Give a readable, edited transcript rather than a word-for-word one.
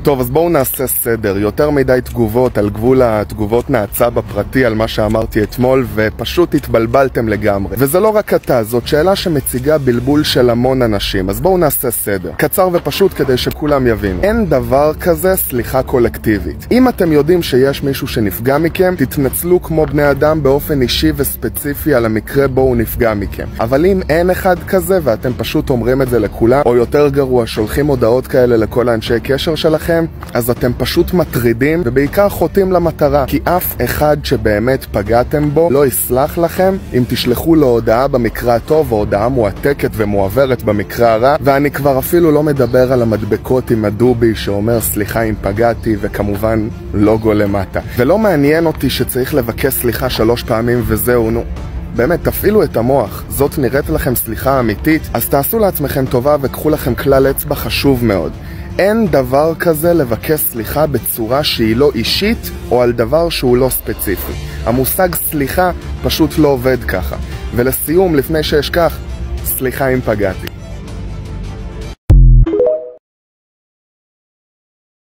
טוב, אז בואו נעשה סדר. יותר מדי תגובות על גבול התגובות נעצה בפרטי על מה שאמרתי אתמול, ופשוט התבלבלתם לגמרי. וזה לא רק אתה, זאת שאלה שמציגה בלבול של המון אנשים. אז בואו נעשה סדר. קצר ופשוט כדי שכולם יבינו. אין דבר כזה סליחה קולקטיבית. אם אתם יודעים שיש מישהו שנפגע מכם, תתנצלו כמו בני אדם באופן אישי וספציפי על המקרה בו הוא נפגע מכם. אבל אם אין אחד כזה ואתם פשוט אומרים את זה לכולם, או יותר גרוע, שולחים הודעות כאלה לכל האנשי קשר שלכם, אז אתם פשוט מטרידים ובעיקר חוטאים למטרה, כי אף אחד שבאמת פגעתם בו לא יסלח לכם אם תשלחו לו הודעה במקרה הטוב או הודעה מועתקת ומועברת במקרה הרע. ואני כבר אפילו לא מדבר על המדבקות עם הדובי שאומר סליחה אם פגעתי וכמובן לוגו למטה. ולא מעניין אותי שצריך לבקש סליחה 3 פעמים וזהו, נו. באמת, תפעילו את המוח. זאת נראית לכם סליחה אמיתית? אז תעשו לעצמכם טובה וקחו לכם כלל אצבע חשוב מאוד. אין דבר כזה לבקש סליחה בצורה שהיא לא אישית או על דבר שהוא לא ספציפי. המושג סליחה פשוט לא עובד ככה. ולסיום, לפני שאשכח, סליחה אם פגעתי.